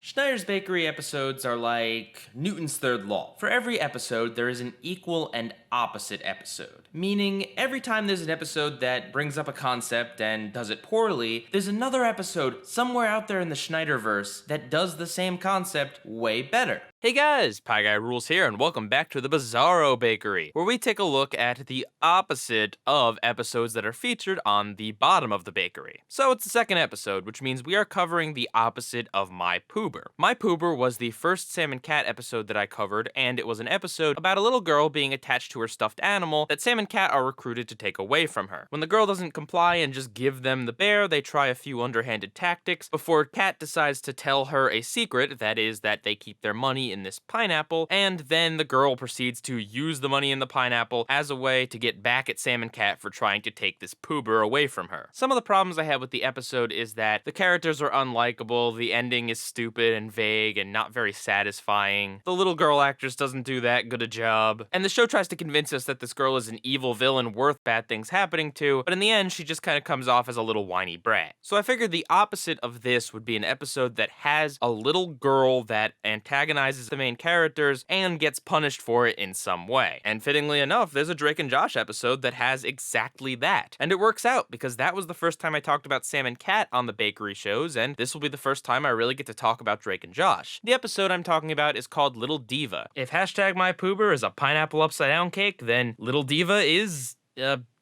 Schneider's Bakery episodes are like Newton's third law. For every episode, there is an equal and opposite episode. Meaning, every time there's an episode that brings up a concept and does it poorly, there's another episode somewhere out there in the Schneiderverse that does the same concept way better. Hey guys, PIEGUYRULZ here, and welcome back to the Bizarro Bakery, where we take a look at the opposite of episodes that are featured on the bottom of the bakery. So it's the second episode, which means we are covering the opposite of My Poober. My Poober was the first Sam and Cat episode that I covered, and it was an episode about a little girl being attached to her stuffed animal that Sam and Cat are recruited to take away from her. When the girl doesn't comply and just give them the bear, they try a few underhanded tactics before Cat decides to tell her a secret, that is that they keep their money in this pineapple, and then the girl proceeds to use the money in the pineapple as a way to get back at Sam and Cat for trying to take this poober away from her. Some of the problems I have with the episode is that the characters are unlikable, the ending is stupid and vague and not very satisfying, the little girl actress doesn't do that good a job, and the show tries to convince us that this girl is an evil villain worth bad things happening to, but in the end she just kind of comes off as a little whiny brat. So I figured the opposite of this would be an episode that has a little girl that antagonizes the main characters and gets punished for it in some way. And fittingly enough, there's a Drake and Josh episode that has exactly that. And it works out because that was the first time I talked about Sam and Cat on the bakery shows, and this will be the first time I really get to talk about Drake and Josh. The episode I'm talking about is called Little Diva. If hashtag my poober is a pineapple upside down cake, then Little Diva is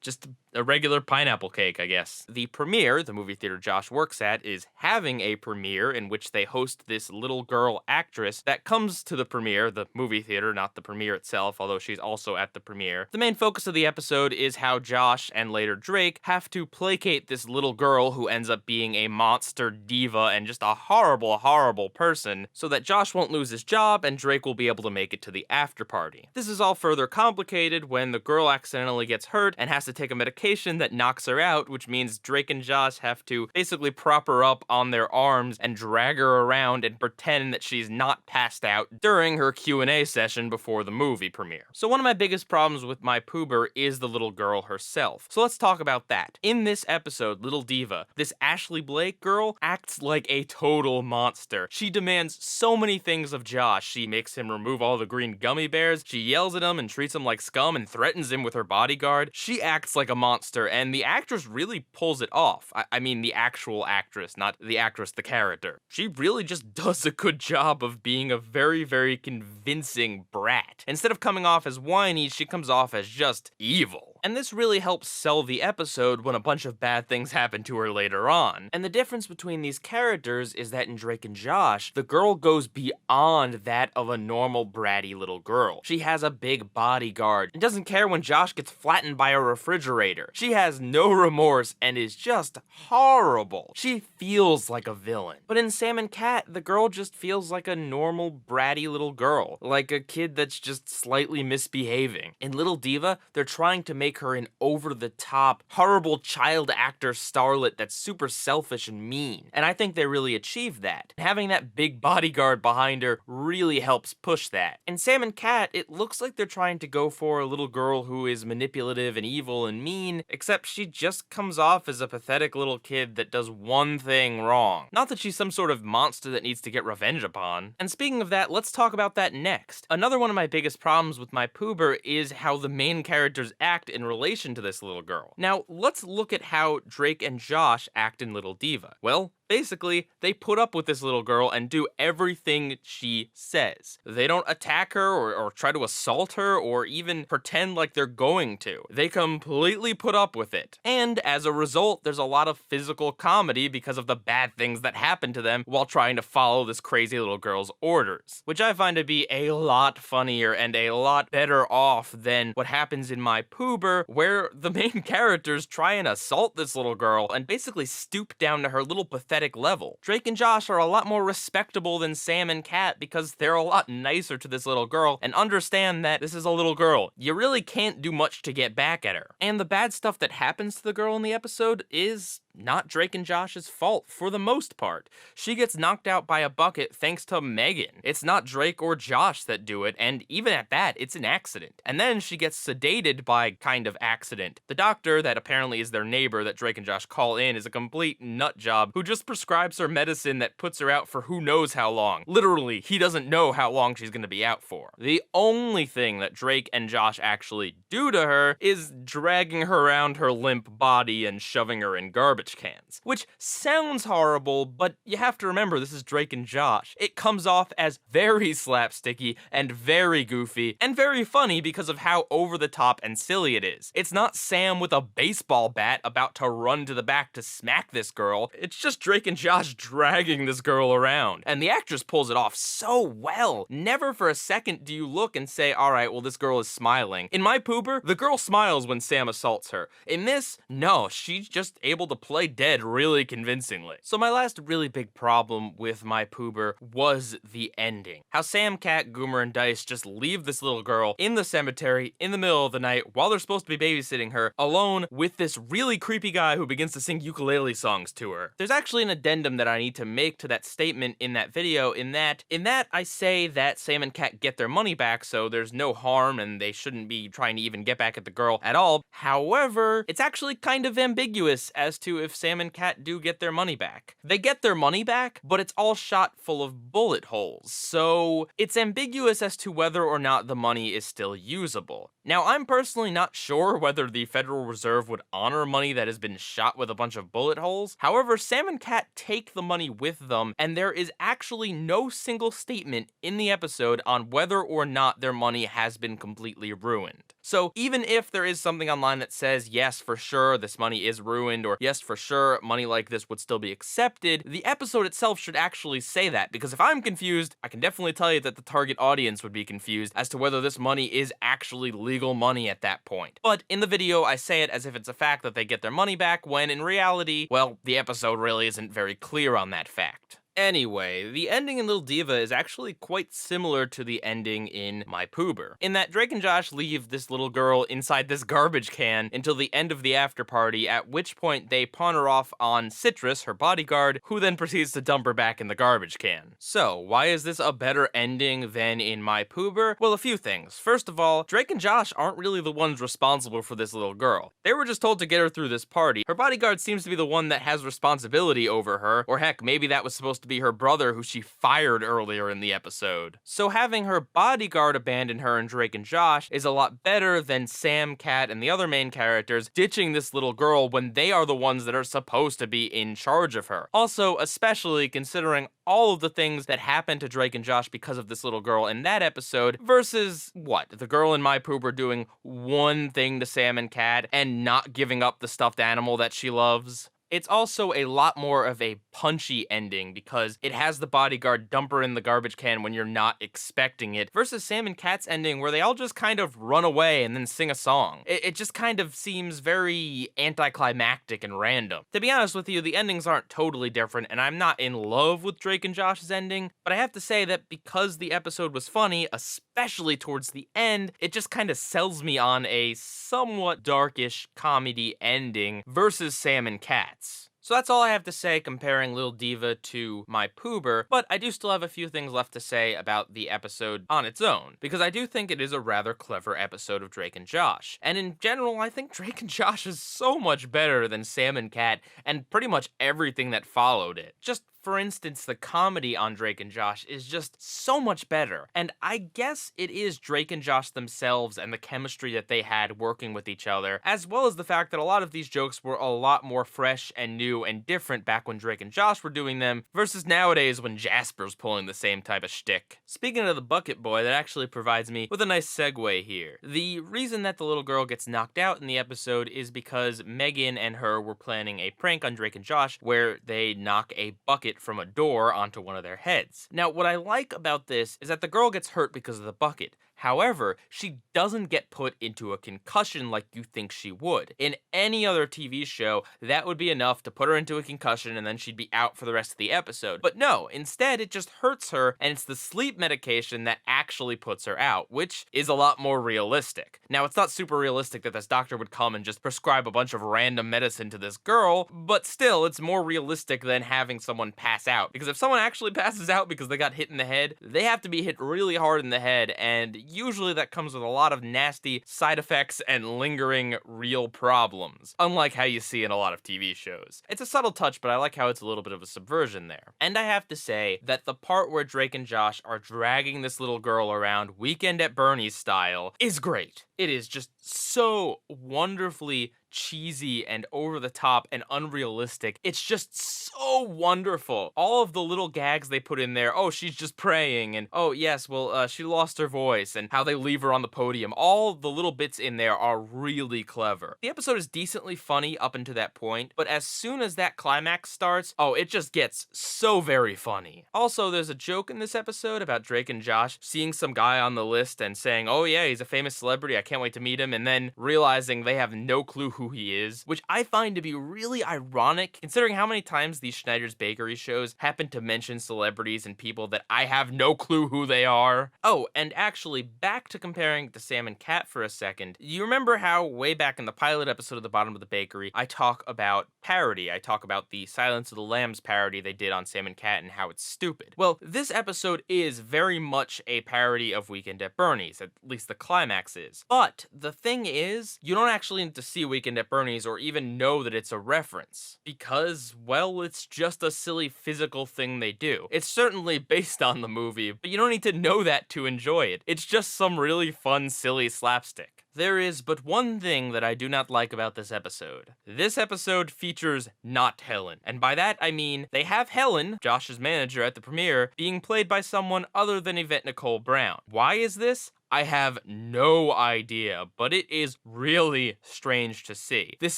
just a regular pineapple cake, I guess. The premiere, the movie theater Josh works at, is having a premiere in which they host this little girl actress that comes to the premiere, the movie theater, not the premiere itself, although she's also at the premiere. The main focus of the episode is how Josh and later Drake have to placate this little girl who ends up being a monster diva and just a horrible, horrible person, so that Josh won't lose his job and Drake will be able to make it to the after party. This is all further complicated when the girl accidentally gets hurt and has to take a medication that knocks her out, which means Drake and Josh have to basically prop her up on their arms and drag her around and pretend that she's not passed out during her Q&A session before the movie premiere. So one of my biggest problems with My Poober is the little girl herself. So let's talk about that. In this episode, Little Diva, this Ashley Blake girl acts like a total monster. She demands so many things of Josh. She makes him remove all the green gummy bears, she yells at him and treats him like scum and threatens him with her bodyguard. She acts like a monster, and the actress really pulls it off. I mean the actual actress, not the actress, the character. She really just does a good job of being a very, very convincing brat. Instead of coming off as whiny, she comes off as just evil. And this really helps sell the episode when a bunch of bad things happen to her later on. And the difference between these characters is that in Drake and Josh, the girl goes beyond that of a normal bratty little girl. She has a big bodyguard and doesn't care when Josh gets flattened by a refrigerator. She has no remorse and is just horrible. She feels like a villain. But in Sam and Cat, the girl just feels like a normal bratty little girl, like a kid that's just slightly misbehaving. In Little Diva, they're trying to make her an over-the-top, horrible child actor starlet that's super selfish and mean. And I think they really achieved that. Having that big bodyguard behind her really helps push that. In Sam and Cat, it looks like they're trying to go for a little girl who is manipulative and evil and mean, except she just comes off as a pathetic little kid that does one thing wrong. Not that she's some sort of monster that needs to get revenge upon. And speaking of that, let's talk about that next. Another one of my biggest problems with My Poober is how the main characters act in relation to this little girl. Now, let's look at how Drake and Josh act in Little Diva. Well, basically, they put up with this little girl and do everything she says. They don't attack her or try to assault her or even pretend like they're going to. They completely put up with it. And as a result, there's a lot of physical comedy because of the bad things that happen to them while trying to follow this crazy little girl's orders, which I find to be a lot funnier and a lot better off than what happens in My Poober, where the main characters try and assault this little girl and basically stoop down to her little pathetic level. Drake and Josh are a lot more respectable than Sam and Cat because they're a lot nicer to this little girl and understand that this is a little girl. You really can't do much to get back at her. And the bad stuff that happens to the girl in the episode is not Drake and Josh's fault for the most part. She gets knocked out by a bucket thanks to Megan. It's not Drake or Josh that do it, and even at that, it's an accident. And then she gets sedated by kind of accident. The doctor, that apparently is their neighbor that Drake and Josh call in, is a complete nut job who just prescribes her medicine that puts her out for who knows how long. Literally, he doesn't know how long she's gonna be out for. The only thing that Drake and Josh actually do to her is dragging her around her limp body and shoving her in garbage cans. Which sounds horrible, but you have to remember this is Drake and Josh. It comes off as very slapsticky and very goofy and very funny because of how over the top and silly it is. It's not Sam with a baseball bat about to run to the back to smack this girl. It's just Drake and Josh dragging this girl around. And the actress pulls it off so well. Never for a second do you look and say, alright, well this girl is smiling. In My Poober, the girl smiles when Sam assaults her. In this, no, she's just able to play dead really convincingly. So my last really big problem with My Poober was the ending. How Sam, Cat, Goomer, and Dice just leave this little girl in the cemetery in the middle of the night while they're supposed to be babysitting her, alone with this really creepy guy who begins to sing ukulele songs to her. There's actually an addendum that I need to make to that statement in that video, in that I say that Sam and Cat get their money back, so there's no harm and they shouldn't be trying to even get back at the girl at all. However, it's actually kind of ambiguous as to if Sam and Cat do get their money back. They get their money back, but it's all shot full of bullet holes, so it's ambiguous as to whether or not the money is still usable. Now, I'm personally not sure whether the Federal Reserve would honor money that has been shot with a bunch of bullet holes. However, Sam and Cat take the money with them, and there is actually no single statement in the episode on whether or not their money has been completely ruined. So even if there is something online that says, yes, for sure, this money is ruined, or yes, for sure, money like this would still be accepted, the episode itself should actually say that, because if I'm confused, I can definitely tell you that the target audience would be confused as to whether this money is actually legal money at that point. But in the video, I say it as if it's a fact that they get their money back, when in reality, well, the episode really isn't very clear on that fact. Anyway, the ending in Little Diva is actually quite similar to the ending in My Poober, in that Drake and Josh leave this little girl inside this garbage can until the end of the after party, at which point they pawn her off on Citrus, her bodyguard, who then proceeds to dump her back in the garbage can. So, why is this a better ending than in My Poober? Well, a few things. First of all, Drake and Josh aren't really the ones responsible for this little girl. They were just told to get her through this party. Her bodyguard seems to be the one that has responsibility over her, or heck, maybe that was supposed to be her brother who she fired earlier in the episode. So having her bodyguard abandon her and Drake and Josh is a lot better than Sam, Cat, and the other main characters ditching this little girl when they are the ones that are supposed to be in charge of her. Also, especially considering all of the things that happened to Drake and Josh because of this little girl in that episode, versus, what, the girl in My Poober doing one thing to Sam and Cat and not giving up the stuffed animal that she loves. It's also a lot more of a punchy ending because it has the bodyguard dump her in the garbage can when you're not expecting it, versus Sam and Cat's ending where they all just kind of run away and then sing a song. It just kind of seems very anticlimactic and random. To be honest with you, the endings aren't totally different, and I'm not in love with Drake and Josh's ending, but I have to say that because the episode was funny, especially towards the end, it just kind of sells me on a somewhat darkish comedy ending versus Sam and Cat. So that's all I have to say comparing Little Diva to My Poober, but I do still have a few things left to say about the episode on its own, because I do think it is a rather clever episode of Drake and Josh. And in general, I think Drake and Josh is so much better than Sam and Cat and pretty much everything that followed it. Just for instance, the comedy on Drake and Josh is just so much better. And I guess it is Drake and Josh themselves and the chemistry that they had working with each other, as well as the fact that a lot of these jokes were a lot more fresh and new and different back when Drake and Josh were doing them, versus nowadays when Jasper's pulling the same type of shtick. Speaking of the bucket boy, that actually provides me with a nice segue here. The reason that the little girl gets knocked out in the episode is because Megan and her were planning a prank on Drake and Josh where they knock a bucket from a door onto one of their heads. Now, what I like about this is that the girl gets hurt because of the bucket. However, she doesn't get put into a concussion like you think she would. In any other TV show, that would be enough to put her into a concussion and then she'd be out for the rest of the episode. But no, instead it just hurts her, and it's the sleep medication that actually puts her out, which is a lot more realistic. Now, it's not super realistic that this doctor would come and just prescribe a bunch of random medicine to this girl, but still, it's more realistic than having someone pass out. Because if someone actually passes out because they got hit in the head, they have to be hit really hard in the head, and usually that comes with a lot of nasty side effects and lingering real problems, unlike how you see in a lot of TV shows. It's a subtle touch, but I like how it's a little bit of a subversion there. And I have to say that the part where Drake and Josh are dragging this little girl around Weekend at Bernie's style is great. It is just so wonderfully cheesy and over the top and unrealistic. It's just so wonderful. All of the little gags they put in there, oh, she's just praying, and oh, yes, well, she lost her voice, and how they leave her on the podium. All the little bits in there are really clever. The episode is decently funny up until that point, but as soon as that climax starts, oh, it just gets so very funny. Also, there's a joke in this episode about Drake and Josh seeing some guy on the list and saying, oh yeah, he's a famous celebrity, I can't wait to meet him, and then realizing they have no clue who he is, which I find to be really ironic considering how many times these Schneider's Bakery shows happen to mention celebrities and people that I have no clue who they are. Oh, and actually, back to comparing it to Sam and Cat for a second, you remember how way back in the pilot episode of The Bottom of the Bakery, I talk about parody. I talk about the Silence of the Lambs parody they did on Sam and Cat and how it's stupid. Well, this episode is very much a parody of Weekend at Bernie's, at least the climax is. But the thing is, you don't actually need to see Weekend at Bernie's or even know that it's a reference, because, well, it's just a silly physical thing they do. It's certainly based on the movie, but you don't need to know that to enjoy it. It's just some really fun, silly slapstick. There is but one thing that I do not like about this episode. This episode features not Helen, and by that I mean they have Helen, Josh's manager at the premiere, being played by someone other than Yvette Nicole Brown. Why is this? I have no idea, but it is really strange to see. This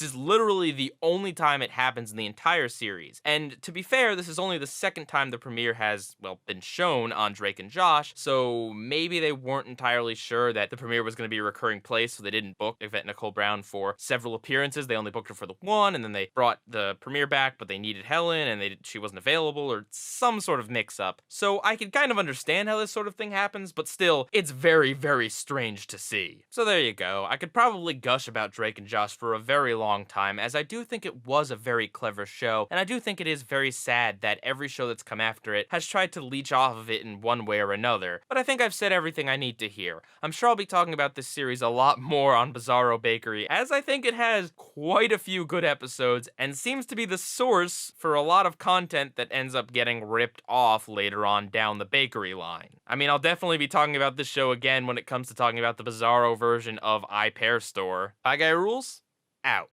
is literally the only time it happens in the entire series, and to be fair, this is only the second time the premiere has, well, been shown on Drake and Josh, so maybe they weren't entirely sure that the premiere was going to be a recurring place, so they didn't book Yvette Nicole Brown for several appearances. They only booked her for the one, and then they brought the premiere back, but they needed Helen, and she wasn't available, or some sort of mix-up. So I can kind of understand how this sort of thing happens, but still, it's very, very strange to see. So there you go. I could probably gush about Drake and Josh for a very long time, as I do think it was a very clever show, and I do think it is very sad that every show that's come after it has tried to leech off of it in one way or another, but I think I've said everything I need to hear. I'm sure I'll be talking about this series a lot more on Bizarro Bakery, as I think it has quite a few good episodes, and seems to be the source for a lot of content that ends up getting ripped off later on down the bakery line. I mean, I'll definitely be talking about this show again when it comes to talking about the Bizarro version of iPair Store. PIEGUYRULZ, out.